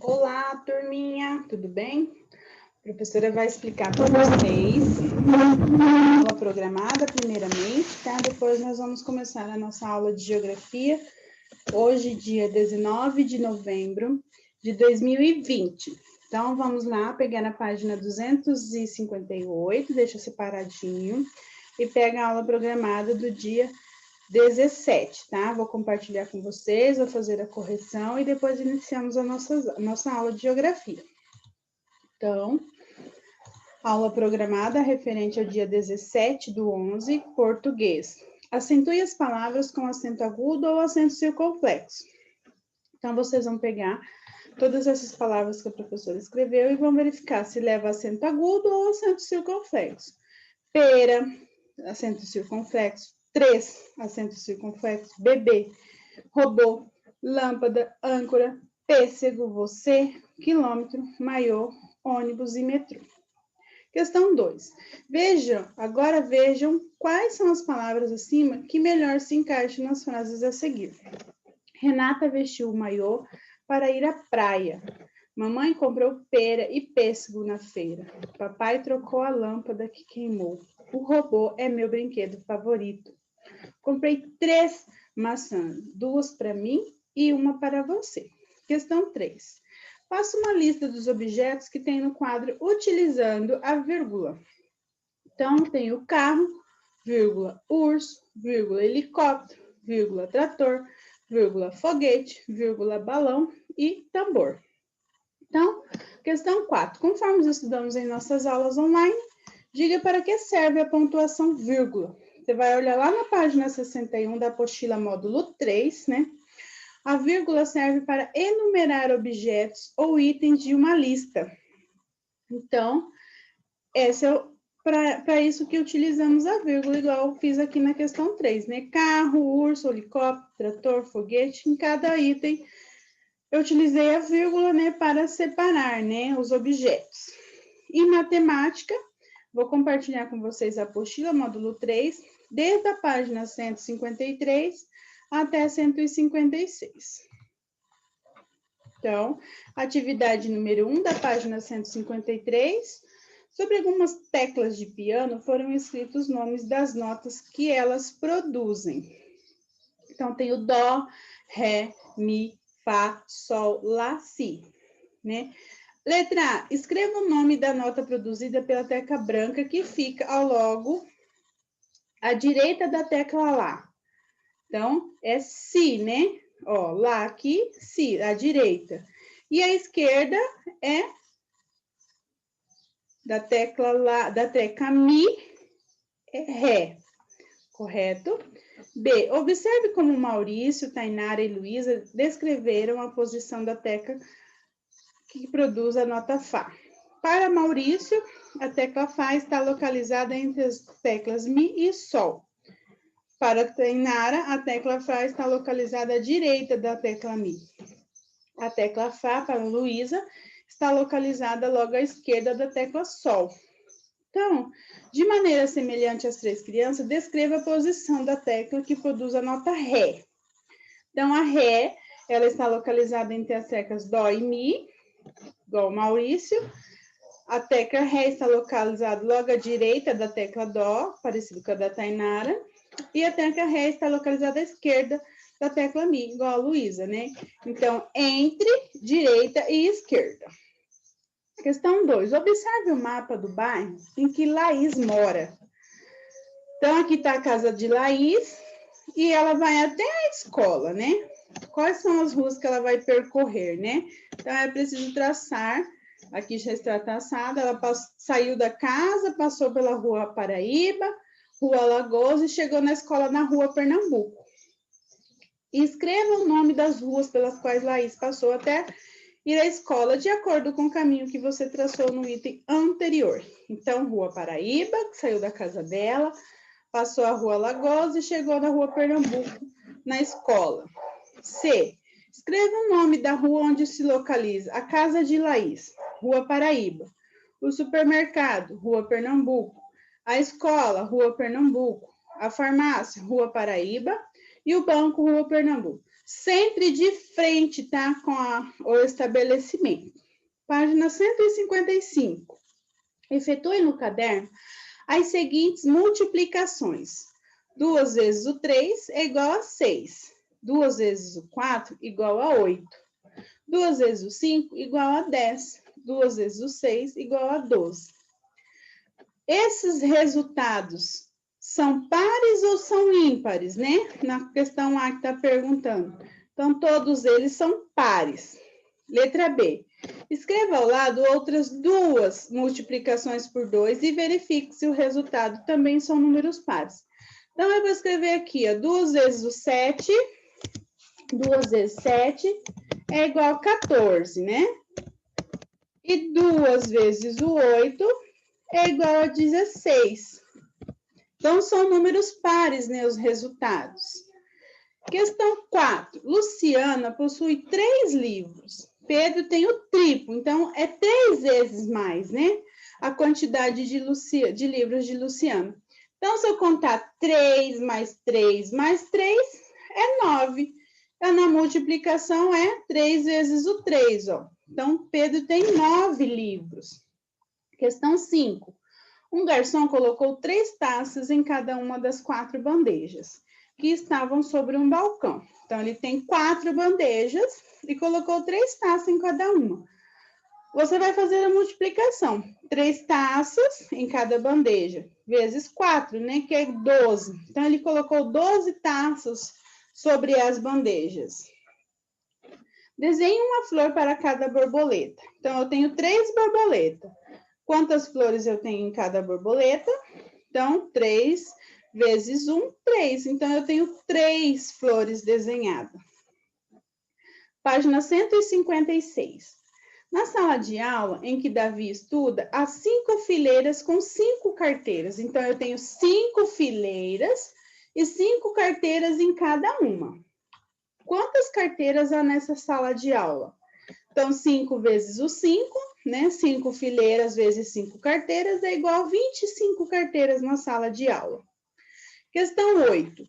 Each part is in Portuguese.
Olá, turminha, tudo bem? A professora vai explicar para vocês a aula programada, primeiramente, tá? Depois nós vamos começar a nossa aula de geografia, hoje, dia 19 de novembro de 2020. Então, vamos lá, pegar na página 258, deixa separadinho, e pega a aula programada do dia 17, tá? Vou compartilhar com vocês, vou fazer a correção e depois iniciamos a nossa aula de geografia. Então, aula programada referente ao dia 17/11, português. Acentue as palavras com acento agudo ou acento circunflexo. Então, vocês vão pegar todas essas palavras que a professora escreveu e vão verificar se leva acento agudo ou acento circunflexo. Pera, acento circunflexo. 3, acento circunflexo. Bebê, robô, lâmpada, âncora, pêssego, você, quilômetro, maiô, ônibus e metrô. Questão 2. Agora vejam quais são as palavras acima que melhor se encaixam nas frases a seguir. Renata vestiu o maiô para ir à praia. Mamãe comprou pera e pêssego na feira. Papai trocou a lâmpada que queimou. O robô é meu brinquedo favorito. Comprei 3 maçãs, 2 para mim e 1 para você. Questão 3. Faça uma lista dos objetos que tem no quadro utilizando a vírgula. Então, tem o carro, vírgula, urso, vírgula, helicóptero, vírgula, trator, vírgula, foguete, vírgula, balão e tambor. Então, questão 4. Conforme estudamos em nossas aulas online, diga para que serve a pontuação vírgula. Você vai olhar lá na página 61 da apostila módulo 3, né? A vírgula serve para enumerar objetos ou itens de uma lista. Então, essa é para isso que utilizamos a vírgula, igual eu fiz aqui na questão 3, né? Carro, urso, helicóptero, trator, foguete, em cada item eu utilizei a vírgula, né, para separar, né, os objetos. Em matemática, vou compartilhar com vocês a apostila módulo 3, desde a página 153 até 156. Então, atividade número 1 da página 153, sobre algumas teclas de piano foram escritos os nomes das notas que elas produzem. Então, tem o dó, ré, mi, fá, sol, lá, si, né? Letra A, escreva o nome da nota produzida pela tecla branca que fica ao logo à direita da tecla Lá. Então, é Si, né? Ó, Lá aqui, Si, à direita. E a esquerda é da tecla Lá, da tecla Mi, é Ré. Correto? B, observe como Maurício, Tainara e Luísa descreveram a posição da tecla que produz a nota Fá. Para Maurício, a tecla Fá está localizada entre as teclas Mi e Sol. Para Tainara, a tecla Fá está localizada à direita da tecla Mi. A tecla Fá, para Luísa, está localizada logo à esquerda da tecla Sol. Então, de maneira semelhante às 3 crianças, descreva a posição da tecla que produz a nota Ré. Então, a Ré, ela está localizada entre as teclas Dó e Mi, igual o Maurício. A tecla Ré está localizada logo à direita da tecla Dó, parecido com a da Tainara. E a tecla Ré está localizada à esquerda da tecla Mi, igual a Luísa, né? Então, entre direita e esquerda. Questão 2. Observe o mapa do bairro em que Laís mora. Então, aqui está a casa de Laís e ela vai até a escola, né? Quais são as ruas que ela vai percorrer, né? Então, é preciso traçar. Aqui já está traçada. Ela saiu da casa, passou pela Rua Paraíba, Rua Lagoas e chegou na escola na Rua Pernambuco. E escreva o nome das ruas pelas quais Laís passou até ir à escola de acordo com o caminho que você traçou no item anterior. Então, Rua Paraíba, que saiu da casa dela, passou a Rua Lagoas e chegou na Rua Pernambuco, na escola. C. Escreva o nome da rua onde se localiza a casa de Laís, Rua Paraíba. O supermercado, Rua Pernambuco. A escola, Rua Pernambuco. A farmácia, Rua Paraíba. E o banco, Rua Pernambuco. sempre de frente, tá? Com o estabelecimento. Página 155. Efetue no caderno as seguintes multiplicações. 2 vezes o 3 é igual a 6. 2 vezes o 4 igual a 8. 2 vezes o 5 igual a 10. 2 vezes o 6 igual a 12. Esses resultados são pares ou são ímpares, né? Na questão A que está perguntando. Então, todos eles são pares. Letra B. Escreva ao lado outras duas multiplicações por 2 e verifique se o resultado também são números pares. Então, eu vou escrever aqui, ó, 2 vezes o 7, 2 vezes 7 é igual a 14, né? E 2 vezes o 8 é igual a 16. Então, são números pares, né, os resultados. Questão 4. Luciana possui 3 livros. Pedro tem o triplo, então é 3 vezes mais, né? A quantidade de livros de Luciana. Então, se eu contar 3 mais 3 mais 3, é 9. Então, na multiplicação é 3 vezes o 3, ó. Então, Pedro tem 9 livros. Questão 5. Um garçom colocou 3 taças em cada uma das 4 bandejas que estavam sobre um balcão. Então, ele tem 4 bandejas e colocou 3 taças em cada uma. Você vai fazer a multiplicação. 3 taças em cada bandeja, vezes 4, né? Que é 12. Então, ele colocou 12 taças sobre as bandejas. Desenhe uma flor para cada borboleta. Então, eu tenho 3 borboletas. Quantas flores eu tenho em cada borboleta? Então, 3 vezes 1, 3. Então, eu tenho 3 flores desenhadas. Página 156. Na sala de aula em que Davi estuda, há 5 fileiras com 5 carteiras. Então, eu tenho 5 fileiras e 5 carteiras em cada uma. Quantas carteiras há nessa sala de aula? Então, 5 vezes o 5, né? 5 fileiras vezes 5 carteiras é igual a 25 carteiras na sala de aula. Questão 8.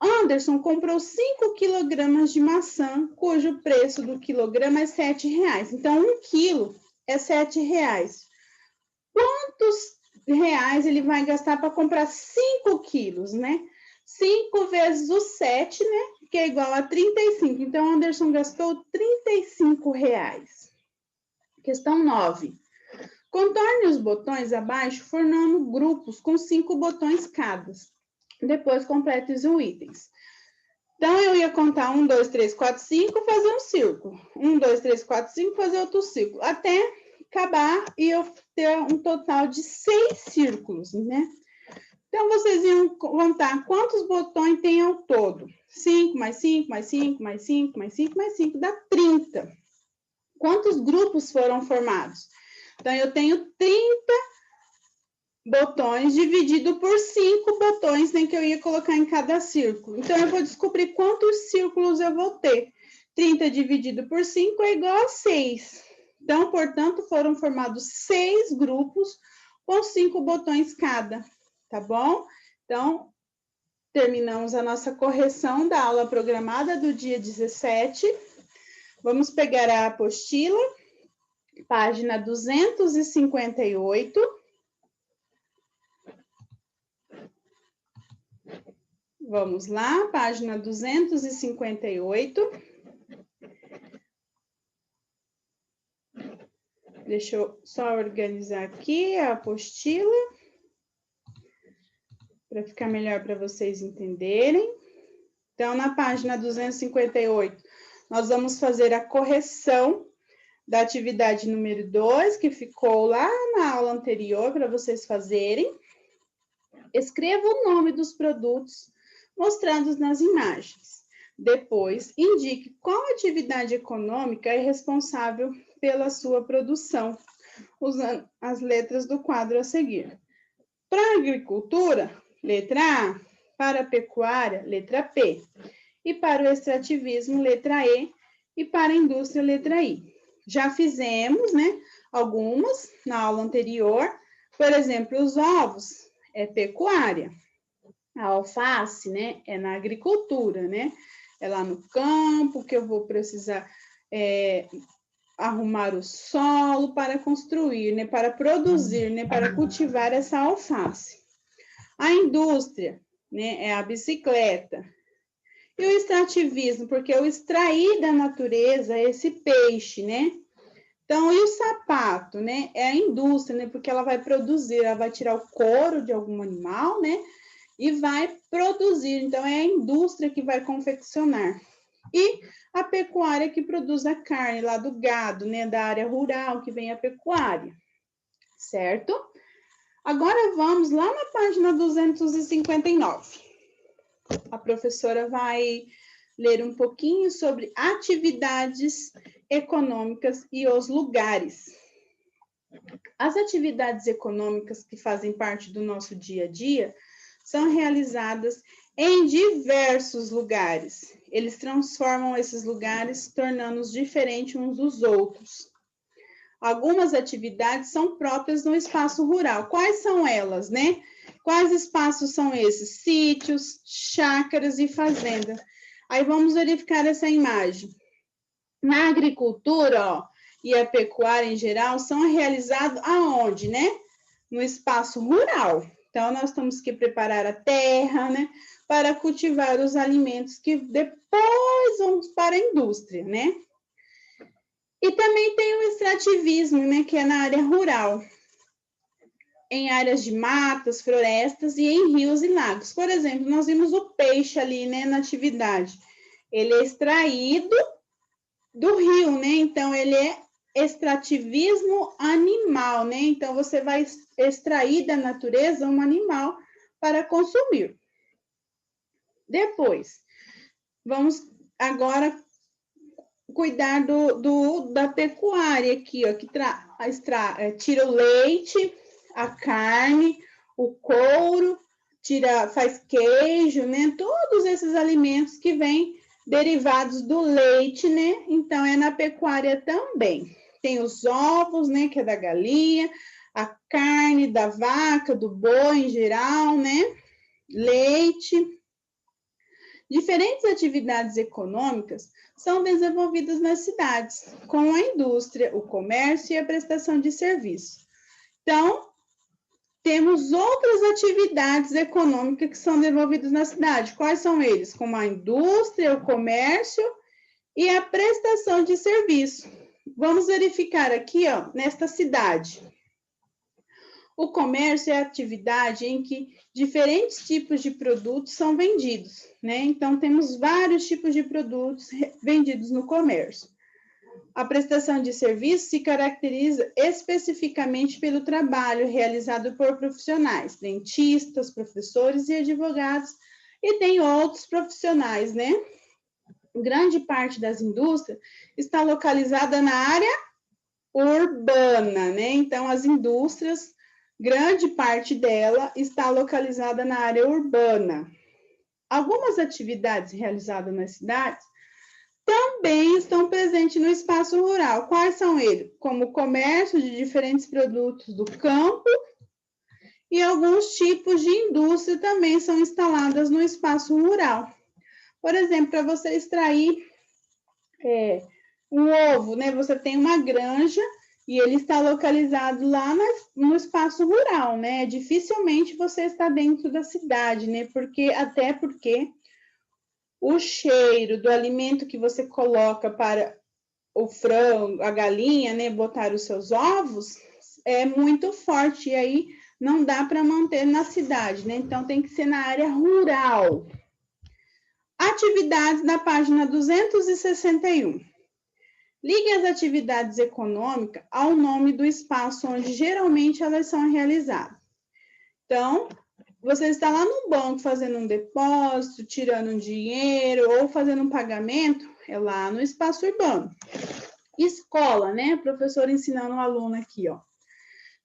Anderson comprou 5 quilogramas de maçã, cujo preço do quilograma é R$7. Então, 1 quilo é R$7. Quantos reais ele vai gastar para comprar 5 quilos, né? 5 vezes o 7, né? Que é igual a 35. Então, Anderson gastou R$35. Questão 9. Contorne os botões abaixo, formando grupos com 5 botões cada. Depois, complete os itens. Então, eu ia contar 1, 2, 3, 4, 5, fazer um círculo. 1, 2, 3, 4, 5, fazer outro círculo. Até acabar e eu ter um total de 6 círculos, né? Então, vocês iam contar quantos botões tem ao todo. 5 mais 5, mais 5, mais 5, mais 5, mais 5, dá 30. Quantos grupos foram formados? Então, eu tenho 30 botões dividido por 5 botões, né, que eu ia colocar em cada círculo. Então, eu vou descobrir quantos círculos eu vou ter. 30 dividido por 5 é igual a 6. Então, portanto, foram formados 6 grupos com 5 botões cada, tá bom? Então, terminamos a nossa correção da aula programada do dia 17. Vamos pegar a apostila, página 258. Vamos lá, página 258. Deixa eu só organizar aqui a apostila, para ficar melhor para vocês entenderem. Então, na página 258, nós vamos fazer a correção da atividade número 2, que ficou lá na aula anterior, para vocês fazerem. Escreva o nome dos produtos mostrados nas imagens. Depois, indique qual atividade econômica é responsável pela sua produção, usando as letras do quadro a seguir. Para a agricultura, letra A. Para a pecuária, letra P. E para o extrativismo, letra E. E para a indústria, letra I. Já fizemos, né, algumas na aula anterior. Por exemplo, os ovos é pecuária. A alface, né, é na agricultura, né? é lá no campo, que eu vou precisar arrumar o solo para construir, né, para produzir, né, para cultivar essa alface. A indústria, né, é a bicicleta. E o extrativismo, porque eu extraí da natureza esse peixe, né? Então, e o sapato, né? É a indústria, né? Porque ela vai produzir, ela vai tirar o couro de algum animal, né? E vai produzir. Então, é a indústria que vai confeccionar. E a pecuária que produz a carne lá do gado, né? Da área rural que vem a pecuária, certo? Agora vamos lá na página 259. A professora vai ler um pouquinho sobre atividades econômicas e os lugares. As atividades econômicas que fazem parte do nosso dia a dia são realizadas em diversos lugares. Eles transformam esses lugares, tornando-os diferentes uns dos outros. Algumas atividades são próprias no espaço rural. Quais são elas, né? Quais espaços são esses? Sítios, chácaras e fazendas. Aí vamos verificar essa imagem. Na agricultura, ó, e a pecuária em geral são realizados aonde, né? No espaço rural. Então, nós temos que preparar a terra, né? Para cultivar os alimentos que depois vão para a indústria, né? E também tem o extrativismo, né? Que é na área rural. Em áreas de matas, florestas e em rios e lagos. Por exemplo, nós vimos o peixe ali, né, na atividade. Ele é extraído do rio, né? Então, ele é extrativismo animal, né? Então, você vai extrair da natureza um animal para consumir. Depois, vamos agora cuidar da pecuária aqui, ó, que tira o leite, a carne, o couro, faz queijo, né? Todos esses alimentos que vêm derivados do leite, né? Então, é na pecuária também. Tem os ovos, né? Que é da galinha, a carne da vaca, do boi em geral, né? Leite. Diferentes atividades econômicas são desenvolvidas nas cidades, com a indústria, o comércio e a prestação de serviços. Então, temos outras atividades econômicas que são desenvolvidas na cidade. Quais são eles? Como a indústria, o comércio e a prestação de serviço. Vamos verificar aqui, ó, nesta cidade. O comércio é a atividade em que diferentes tipos de produtos são vendidos, né? Então, temos vários tipos de produtos vendidos no comércio. A prestação de serviço se caracteriza especificamente pelo trabalho realizado por profissionais, dentistas, professores e advogados, e tem outros profissionais, né? Grande parte das indústrias está localizada na área urbana, né? Então, as indústrias, grande parte dela está localizada na área urbana. Algumas atividades realizadas nas cidades também estão presentes no espaço rural. Quais são eles? Como o comércio de diferentes produtos do campo e alguns tipos de indústria também são instaladas no espaço rural. Por exemplo, para você extrair um ovo, né? Você tem uma granja e ele está localizado lá no espaço rural, né? Dificilmente você está dentro da cidade, né? Até porque o cheiro do alimento que você coloca para o frango, a galinha, né, botar os seus ovos, é muito forte, e aí não dá para manter na cidade, né? Então, tem que ser na área rural. Atividades na página 261. Ligue as atividades econômicas ao nome do espaço onde geralmente elas são realizadas. Então, você está lá no banco fazendo um depósito, tirando um dinheiro ou fazendo um pagamento, é lá no espaço urbano. Escola, né? Professor ensinando o aluno aqui, ó.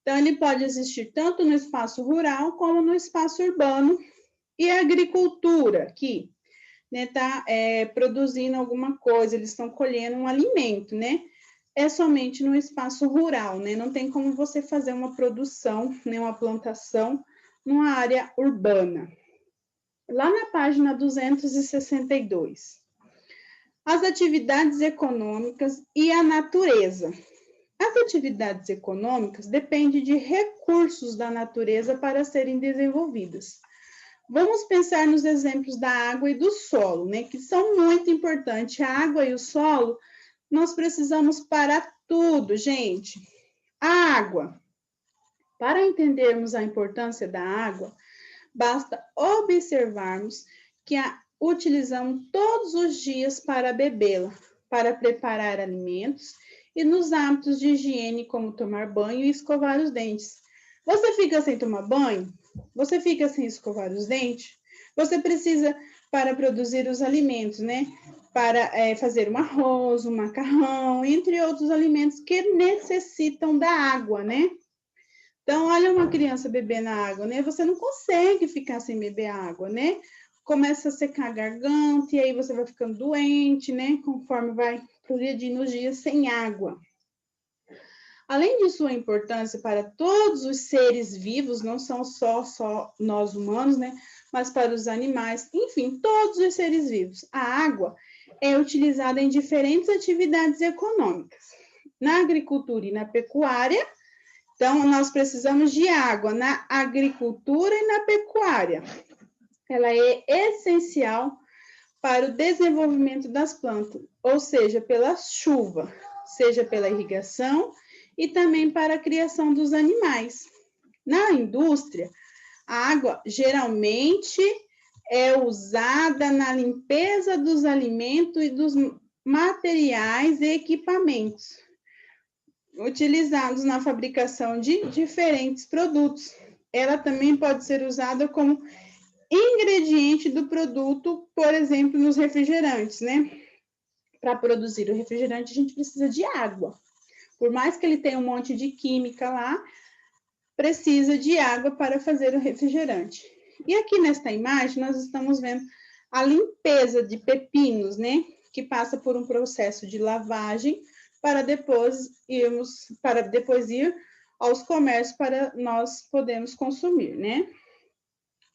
Então, ele pode existir tanto no espaço rural como no espaço urbano. E a agricultura, aqui, né? Tá produzindo alguma coisa, eles estão colhendo um alimento, né? É somente no espaço rural, né? Não tem como você fazer uma produção, né? Uma plantação numa área urbana. Lá na página 262. as atividades econômicas e a natureza. As atividades econômicas dependem de recursos da natureza para serem desenvolvidas. Vamos pensar nos exemplos da água e do solo, né, que são muito importantes. A água e o solo, nós precisamos para tudo, gente. A água. Para entendermos a importância da água, basta observarmos que a utilizamos todos os dias para bebê-la, para preparar alimentos e nos hábitos de higiene, como tomar banho e escovar os dentes. Você fica sem tomar banho? Você fica sem escovar os dentes? Você precisa para produzir os alimentos, né? Para fazer um arroz, um macarrão, entre outros alimentos que necessitam da água, né? Então, olha uma criança bebendo água, né? Você não consegue ficar sem beber água, né? Começa a secar a garganta e aí você vai ficando doente, né? Conforme vai progredindo os dias sem água. Além de sua importância para todos os seres vivos, não são só nós humanos, né? Mas para os animais, enfim, todos os seres vivos. A água é utilizada em diferentes atividades econômicas. Na agricultura e na pecuária, então, nós precisamos de água na agricultura e na pecuária. Ela é essencial para o desenvolvimento das plantas, ou seja, pela chuva, seja pela irrigação e também para a criação dos animais. Na indústria, a água geralmente é usada na limpeza dos alimentos e dos materiais e equipamentos utilizados na fabricação de diferentes produtos. Ela também pode ser usada como ingrediente do produto, por exemplo, nos refrigerantes, né? Para produzir o refrigerante, a gente precisa de água. Por mais que ele tenha um monte de química lá, precisa de água para fazer o refrigerante. E aqui nesta imagem, nós estamos vendo a limpeza de pepinos, né? Que passa por um processo de lavagem para depois ir aos comércios para nós podermos consumir, né?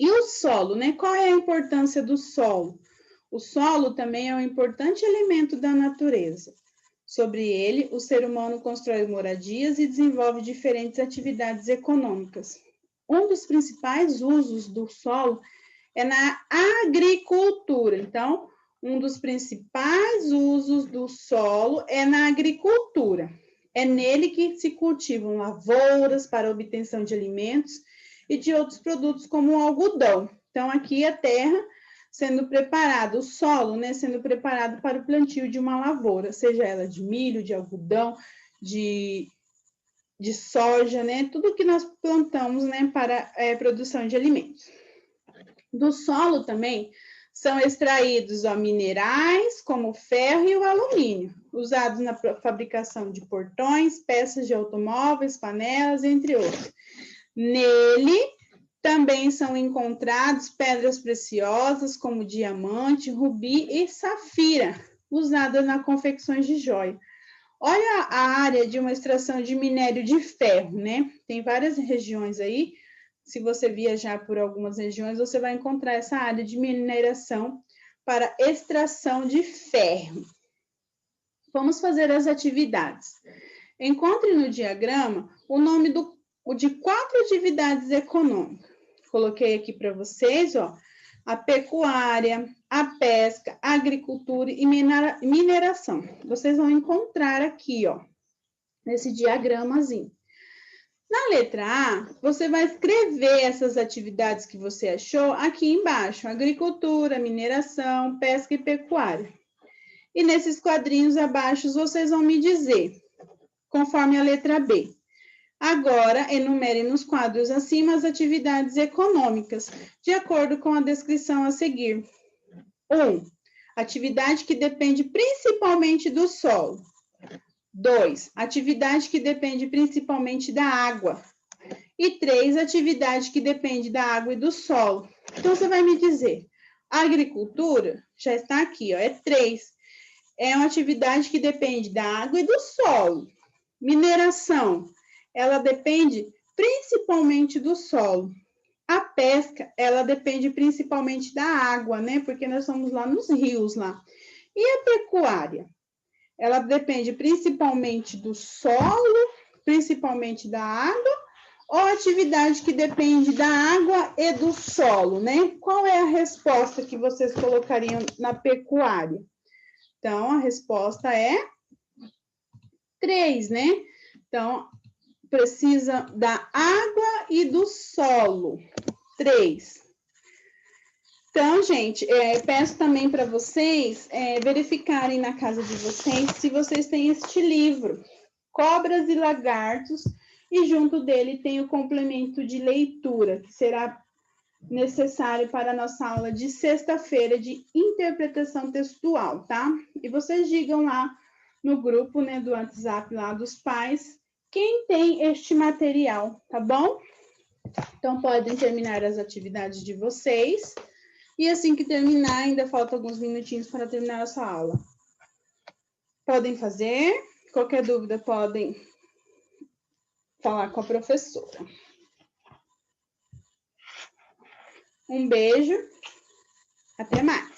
E o solo, né? Qual é a importância do solo? O solo também é um importante elemento da natureza. Sobre ele, o ser humano constrói moradias e desenvolve diferentes atividades econômicas. Um dos principais usos do solo é na agricultura. Então, um dos principais usos do solo é na agricultura. É nele que se cultivam lavouras para obtenção de alimentos e de outros produtos como o algodão. Então, aqui a terra sendo preparada, o solo, né, sendo preparado para o plantio de uma lavoura, seja ela de milho, de algodão, de soja, né, tudo que nós plantamos, né, para produção de alimentos. Do solo também são extraídos minerais como o ferro e o alumínio, usados na fabricação de portões, peças de automóveis, panelas, entre outros. Nele também são encontrados pedras preciosas como diamante, rubi e safira, usadas na confecções de joia. Olha a área de uma extração de minério de ferro, né? Tem várias regiões aí. Se você viajar por algumas regiões, você vai encontrar essa área de mineração para extração de ferro. Vamos fazer as atividades. Encontre no diagrama o nome de 4 atividades econômicas. Coloquei aqui para vocês, ó, a pecuária, a pesca, a agricultura e mineração. Vocês vão encontrar aqui, ó, nesse diagramazinho. Na letra A, você vai escrever essas atividades que você achou aqui embaixo: agricultura, mineração, pesca e pecuária. E nesses quadrinhos abaixo, vocês vão me dizer, conforme a letra B. Agora, enumere nos quadros acima as atividades econômicas, de acordo com a descrição a seguir. 1. Atividade que depende principalmente do solo. 2. Atividade que depende principalmente da água. E 3. Atividade que depende da água e do solo. Então, você vai me dizer, a agricultura já está aqui, ó, é 3. É uma atividade que depende da água e do solo. Mineração, ela depende principalmente do solo. A pesca, ela depende principalmente da água, né? Porque nós estamos lá nos rios lá. E a pecuária? Ela depende principalmente do solo, principalmente da água, ou atividade que depende da água e do solo, né? Qual é a resposta que vocês colocariam na pecuária? Então, a resposta é 3, né? Então, precisa da água e do solo. 3. Então, gente, peço também para vocês verificarem na casa de vocês se vocês têm este livro, Cobras e Lagartos, e junto dele tem o complemento de leitura, que será necessário para a nossa aula de sexta-feira de interpretação textual, tá? E vocês digam lá no grupo, né, do WhatsApp lá dos pais, quem tem este material, tá bom? Então, podem terminar as atividades de vocês. E assim que terminar, ainda falta alguns minutinhos para terminar essa aula. Podem fazer, qualquer dúvida podem falar com a professora. Um beijo, até mais.